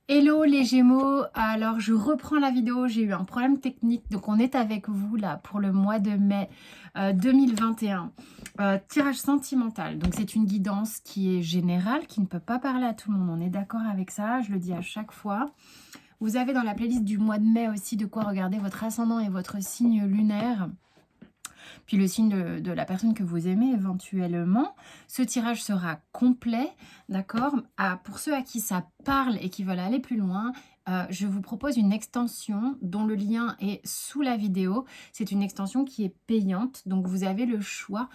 Hello les Gémeaux, alors je reprends la vidéo, j'ai eu un problème technique, donc on est avec vous là pour le mois de mai 2021. Tirage sentimental, donc c'est une guidance qui est générale, qui ne peut pas parler à tout le monde, on est d'accord avec ça, je le dis à chaque fois. Vous avez dans la playlist du mois de mai aussi de quoi regarder votre ascendant et votre signe lunaire, puis le signe de la personne que vous aimez éventuellement. Ce tirage sera complet, d'accord. Pour ceux à qui ça parle et qui veulent aller plus loin, je vous propose une extension dont le lien est sous la vidéo. C'est une extension qui est payante, donc vous avez le choix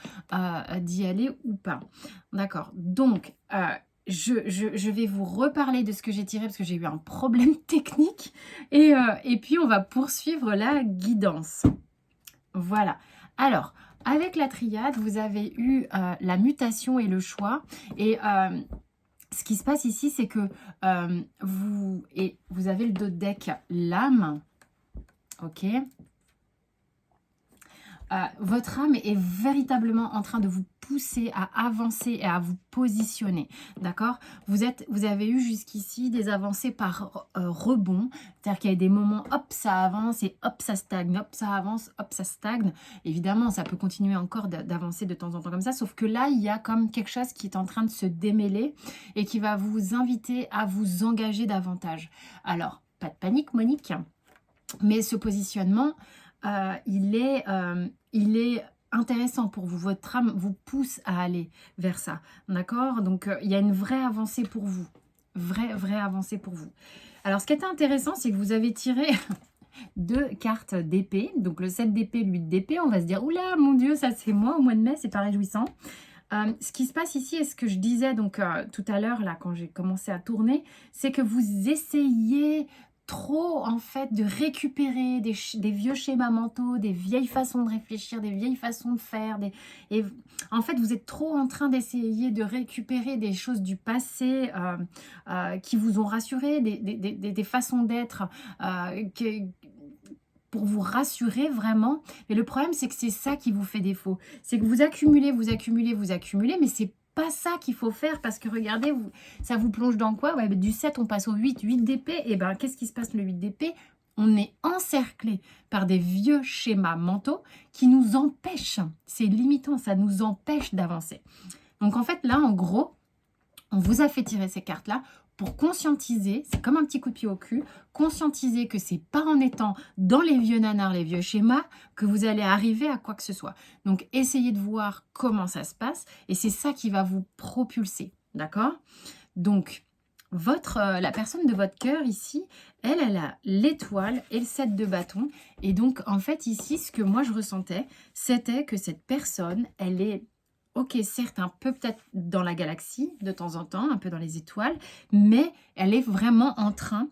d'y aller ou pas. D'accord, donc je vais vous reparler de ce que j'ai tiré parce que j'ai eu un problème technique et puis on va poursuivre la guidance. Voilà. Alors, avec la triade, vous avez eu la mutation et le choix. Et ce qui se passe ici, c'est que vous avez le dos de deck l'âme. Ok. Votre âme est véritablement en train de vous pousser à avancer et à vous positionner, d'accord. Vous avez eu jusqu'ici des avancées par rebond, c'est-à-dire qu'il y a des moments, hop, ça avance et hop, ça stagne, hop, ça avance, hop, ça stagne. Évidemment, ça peut continuer encore d'avancer de temps en temps comme ça, sauf que là, il y a comme quelque chose qui est en train de se démêler et qui va vous inviter à vous engager davantage. Alors, pas de panique, Monique, mais ce positionnement, il est intéressant pour vous. Votre âme vous pousse à aller vers ça. D'accord. Donc, il y a une vraie avancée pour vous. Vraie avancée pour vous. Alors, ce qui est intéressant, c'est que vous avez tiré deux cartes d'épée. Donc, le 7 d'épée, le 8 d'épée. On va se dire, oula, mon Dieu, ça c'est moi au mois de mai, c'est pas réjouissant. Ce qui se passe ici, et ce que je disais donc tout à l'heure, là, quand j'ai commencé à tourner, c'est que vous essayez trop, en fait, de récupérer des vieux schémas mentaux, des vieilles façons de réfléchir, des vieilles façons de faire. Et en fait, vous êtes trop en train d'essayer de récupérer des choses du passé qui vous ont rassuré, des façons d'être pour vous rassurer vraiment. Mais le problème, c'est que c'est ça qui vous fait défaut. C'est que vous accumulez, mais c'est pas ça qu'il faut faire parce que regardez, ça vous plonge dans quoi? Ouais, du 7, on passe au 8, 8 d'épée. Et ben, qu'est-ce qui se passe le 8 d'épée? On est encerclé par des vieux schémas mentaux qui nous empêchent, c'est limitant, ça nous empêche d'avancer. Donc en fait, là, en gros, on vous a fait tirer ces cartes-là pour conscientiser, c'est comme un petit coup de pied au cul, conscientiser que c'est pas en étant dans les vieux nanars, les vieux schémas, que vous allez arriver à quoi que ce soit. Donc, essayez de voir comment ça se passe et c'est ça qui va vous propulser, d'accord? Donc, la personne de votre cœur ici, elle a l'étoile et le 7 de bâton. Et donc, en fait, ici, ce que moi je ressentais, c'était que cette personne, elle est ok, certes, un peu peut-être dans la galaxie de temps en temps, un peu dans les étoiles, mais elle est vraiment en train,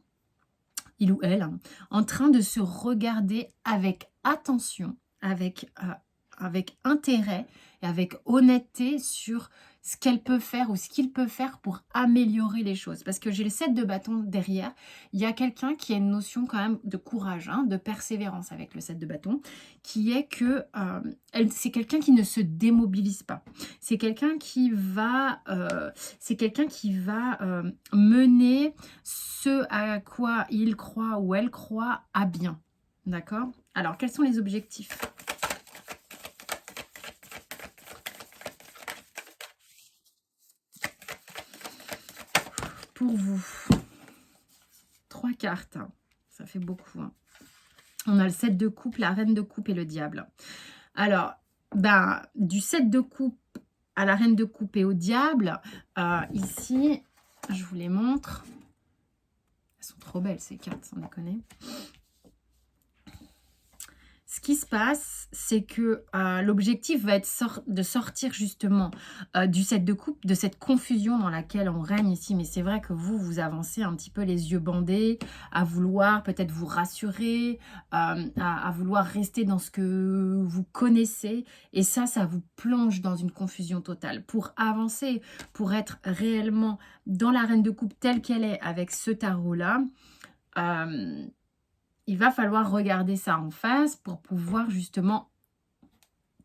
il ou elle, hein, en train de se regarder avec attention, avec intérêt et avec honnêteté sur ce qu'elle peut faire ou ce qu'il peut faire pour améliorer les choses. Parce que j'ai le 7 de bâton derrière, il y a quelqu'un qui a une notion quand même de courage, hein, de persévérance avec le 7 de bâton, qui est que c'est quelqu'un qui ne se démobilise pas. C'est quelqu'un qui va, mener ce à quoi il croit ou elle croit à bien. D'accord? Alors, quels sont les objectifs? Pour vous, 3 cartes, hein. Ça fait beaucoup. Hein. On a le 7 de coupe, la reine de coupe et le diable. Alors, du 7 de coupe à la reine de coupe et au diable, ici, je vous les montre. Elles sont trop belles ces cartes, sans déconner. Ce qui se passe, c'est que l'objectif va être de sortir justement du 7 de coupe, de cette confusion dans laquelle on règne ici. Mais c'est vrai que vous avancez un petit peu les yeux bandés, à vouloir peut-être vous rassurer, à vouloir rester dans ce que vous connaissez. Et ça vous plonge dans une confusion totale. Pour avancer, pour être réellement dans la reine de coupe telle qu'elle est avec ce tarot-là, il va falloir regarder ça en face pour pouvoir justement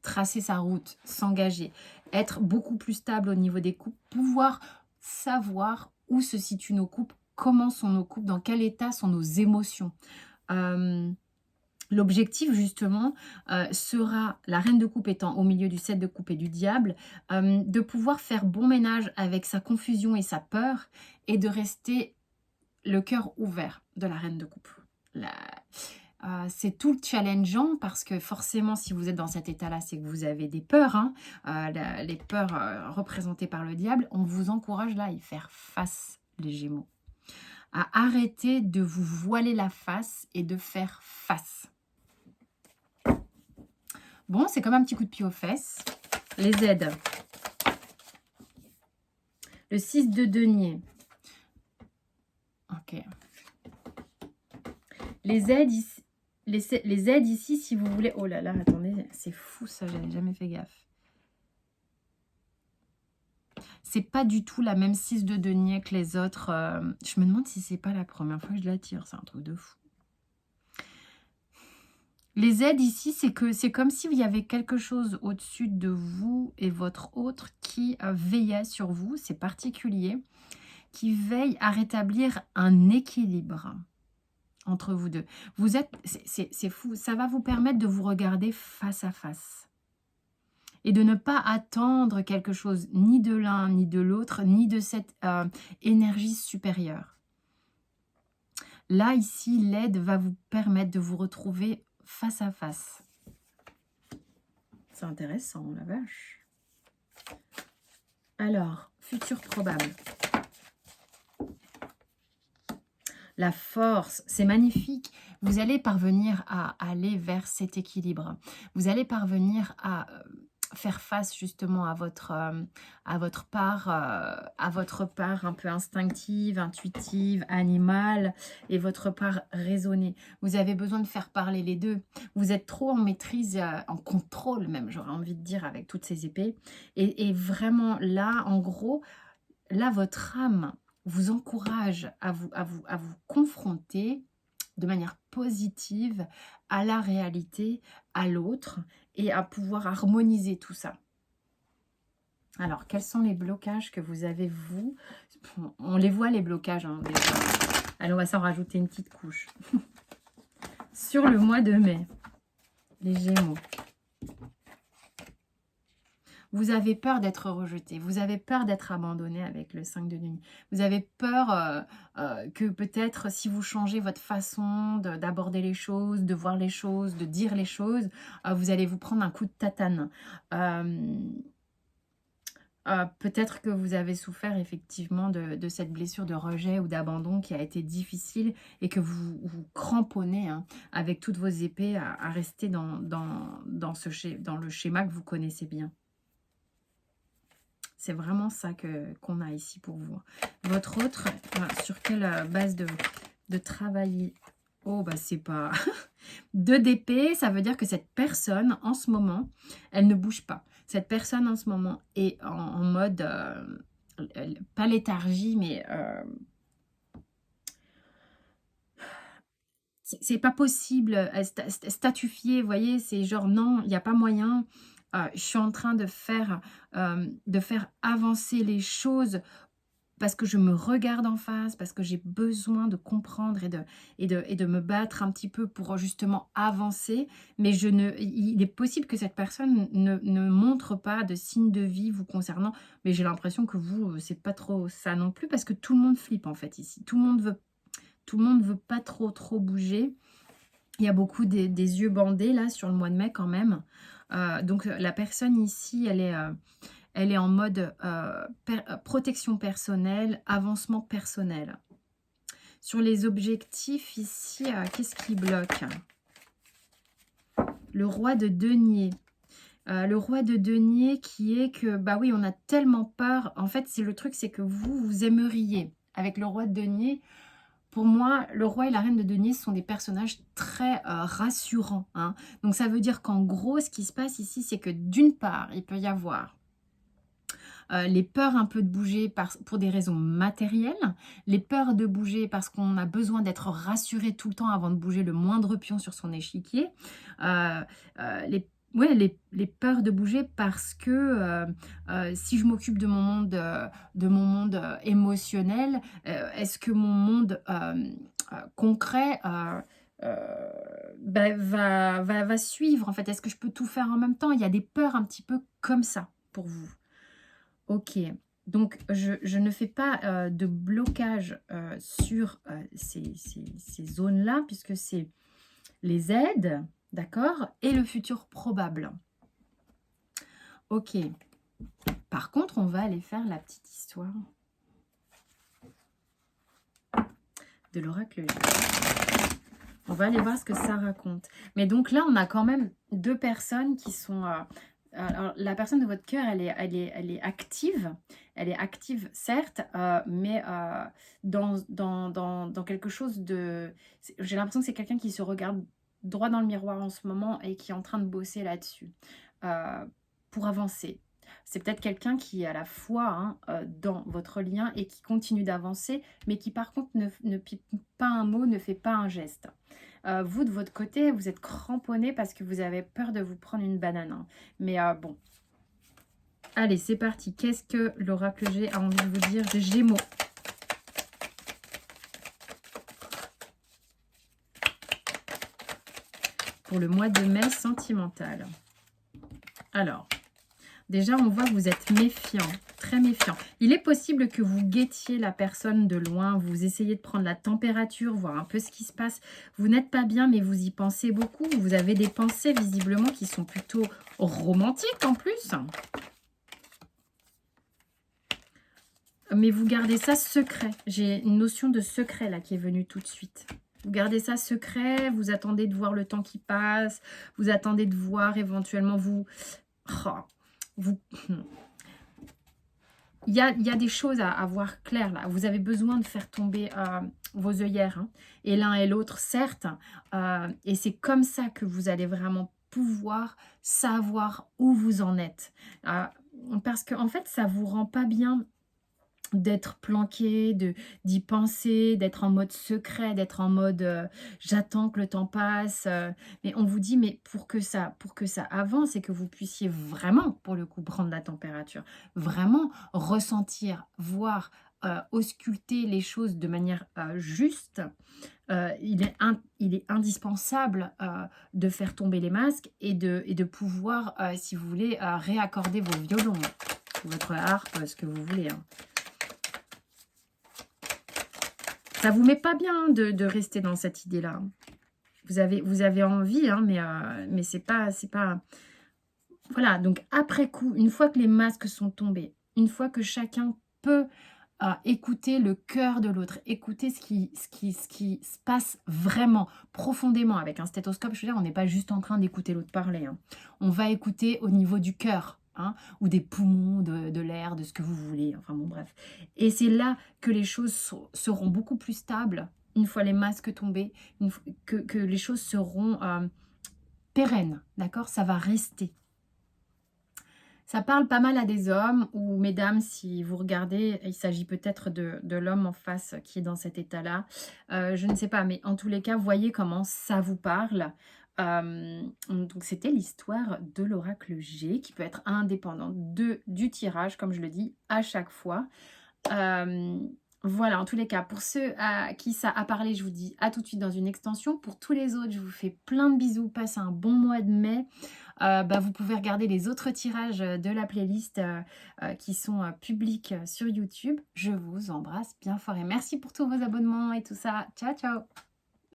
tracer sa route, s'engager, être beaucoup plus stable au niveau des coupes, pouvoir savoir où se situent nos coupes comment sont nos couples, dans quel état sont nos émotions. L'objectif justement sera, la reine de coupe étant au milieu du 7 de coupe et du diable, de pouvoir faire bon ménage avec sa confusion et sa peur et de rester le cœur ouvert de la reine de coupe. C'est tout challengeant parce que forcément si vous êtes dans cet état-là, c'est que vous avez des peurs, hein. Les peurs représentées par le diable. On vous encourage là à y faire face, les Gémeaux. À arrêter de vous voiler la face et de faire face. Bon, c'est comme un petit coup de pied aux fesses. Les aides. Le 6 de denier. Ok. Les aides ici, si vous voulez... Oh là là, attendez, c'est fou ça, j'avais jamais fait gaffe. C'est pas du tout la même 6 de denier que les autres. Je me demande si c'est pas la première fois que je la tire, c'est un truc de fou. Les aides ici, c'est comme s'il y avait quelque chose au-dessus de vous et votre autre qui veillait sur vous, c'est particulier, qui veille à rétablir un équilibre entre vous deux. Vous êtes, c'est fou, ça va vous permettre de vous regarder face à face et de ne pas attendre quelque chose ni de l'un ni de l'autre, ni de cette énergie supérieure. Là, ici, l'aide va vous permettre de vous retrouver face à face. C'est intéressant, la vache. Alors, futur probable. La force, c'est magnifique. Vous allez parvenir à aller vers cet équilibre. Vous allez parvenir à faire face justement à votre part un peu instinctive, intuitive, animale et votre part raisonnée. Vous avez besoin de faire parler les deux. Vous êtes trop en maîtrise, en contrôle même, j'aurais envie de dire, avec toutes ces épées. Et vraiment là, en gros, là, votre âme vous encourage à vous confronter de manière positive à la réalité, à l'autre, et à pouvoir harmoniser tout ça. Alors, quels sont les blocages que vous avez, vous? On les voit, les blocages, hein, déjà. Allez, on va s'en rajouter une petite couche. Sur le mois de mai, les Gémeaux. Vous avez peur d'être rejeté, vous avez peur d'être abandonné avec le 5 de denier. Vous avez peur que peut-être si vous changez votre façon d'aborder les choses, de voir les choses, de dire les choses, vous allez vous prendre un coup de tatane. Peut-être que vous avez souffert effectivement de cette blessure de rejet ou d'abandon qui a été difficile et que vous vous cramponnez, hein, avec toutes vos épées à rester dans le schéma que vous connaissez bien. C'est vraiment ça qu'on a ici pour vous. Votre autre, sur quelle base de travailler? Oh, bah c'est pas... 2 d'épée, ça veut dire que cette personne, en ce moment, elle ne bouge pas. Cette personne, en ce moment, est en mode... pas léthargie, mais... c'est pas possible. Statufier, vous voyez, c'est genre non, il n'y a pas moyen. Je suis en train de faire avancer les choses parce que je me regarde en face, parce que j'ai besoin de comprendre et de me battre un petit peu pour justement avancer. Mais il est possible que cette personne ne montre pas de signe de vie vous concernant. Mais j'ai l'impression que vous, c'est pas trop ça non plus, parce que tout le monde flippe en fait ici. Tout le monde veut pas trop bouger. Il y a beaucoup des yeux bandés là sur le mois de mai quand même. Donc la personne ici, elle est en mode protection personnelle, avancement personnel. Sur les objectifs ici, qu'est-ce qui bloque? Le roi de denier. Le roi de denier qui est que, bah oui, on a tellement peur. En fait, c'est le truc, c'est que vous aimeriez. Avec le roi de denier, pour moi, le roi et la reine de denier sont des personnages très rassurants, hein. Donc, ça veut dire qu'en gros, ce qui se passe ici, c'est que d'une part, il peut y avoir les peurs un peu de bouger pour des raisons matérielles, les peurs de bouger parce qu'on a besoin d'être rassuré tout le temps avant de bouger le moindre pion sur son échiquier, Ouais, les peurs de bouger parce que si je m'occupe de mon monde émotionnel, est-ce que mon monde concret va suivre en fait? Est-ce que je peux tout faire en même temps? Il y a des peurs un petit peu comme ça pour vous. Ok, donc je ne fais pas de blocage sur ces zones-là puisque c'est les aides, d'accord, et le futur probable. Ok. Par contre, on va aller faire la petite histoire de l'oracle. On va aller voir ce que ça raconte. Mais donc là, on a quand même deux personnes qui sont... alors, la personne de votre cœur, elle est active. Elle est active, certes, mais dans quelque chose de... J'ai l'impression que c'est quelqu'un qui se regarde droit dans le miroir en ce moment et qui est en train de bosser là-dessus pour avancer. C'est peut-être quelqu'un qui est à la fois dans votre lien et qui continue d'avancer, mais qui par contre ne pipe pas un mot, ne fait pas un geste. Vous, de votre côté, vous êtes cramponné parce que vous avez peur de vous prendre une banane. Hein. Mais bon. Allez, c'est parti. Qu'est-ce que l'oracle G a envie de vous dire? Gémeaux. Pour le mois de mai sentimental. Alors, déjà, on voit que vous êtes méfiant, très méfiant. Il est possible que vous guettiez la personne de loin, vous essayez de prendre la température, voir un peu ce qui se passe. Vous n'êtes pas bien, mais vous y pensez beaucoup. Vous avez des pensées, visiblement, qui sont plutôt romantiques en plus. Mais vous gardez ça secret. J'ai une notion de secret, là, qui est venue tout de suite. Vous gardez ça secret, vous attendez de voir le temps qui passe, vous attendez de voir éventuellement vous... Il y a des choses à voir claires là. Vous avez besoin de faire tomber vos œillères, hein, et l'un et l'autre, certes. Et c'est comme ça que vous allez vraiment pouvoir savoir où vous en êtes. Parce qu'en fait, ça ne vous rend pas bien d'être planqué, d'y penser, d'être en mode secret, d'être en mode j'attends que le temps passe. Mais on vous dit, mais pour que ça avance et que vous puissiez vraiment, pour le coup, prendre la température, vraiment ressentir, voir, ausculter les choses de manière juste, il est indispensable de faire tomber les masques et de pouvoir, si vous voulez, réaccorder vos violons, votre harpe, ce que vous voulez, hein. Ça vous met pas bien de rester dans cette idée-là. Vous avez envie, hein, mais c'est pas... Voilà, donc après coup, une fois que les masques sont tombés, une fois que chacun peut écouter le cœur de l'autre, écouter ce qui se passe vraiment, profondément avec un stéthoscope, je veux dire, on n'est pas juste en train d'écouter l'autre parler. Hein. On va écouter au niveau du cœur. Hein, ou des poumons, de l'air, de ce que vous voulez, enfin bon bref. Et c'est là que les choses seront beaucoup plus stables, une fois les masques tombés, que les choses seront pérennes, d'accord? Ça va rester. Ça parle pas mal à des hommes, ou mesdames, si vous regardez, il s'agit peut-être de l'homme en face qui est dans cet état-là. Je ne sais pas, mais en tous les cas, voyez comment ça vous parle. Donc c'était l'histoire de l'oracle G, qui peut être indépendante du tirage, comme je le dis à chaque fois. Voilà, en tous les cas, pour ceux à qui ça a parlé, je vous dis à tout de suite dans une extension. Pour tous les autres, je vous fais plein de bisous. Passez un bon mois de mai. Vous pouvez regarder les autres tirages de la playlist qui sont publics sur YouTube. Je vous embrasse bien fort et merci pour tous vos abonnements et tout ça. Ciao, ciao!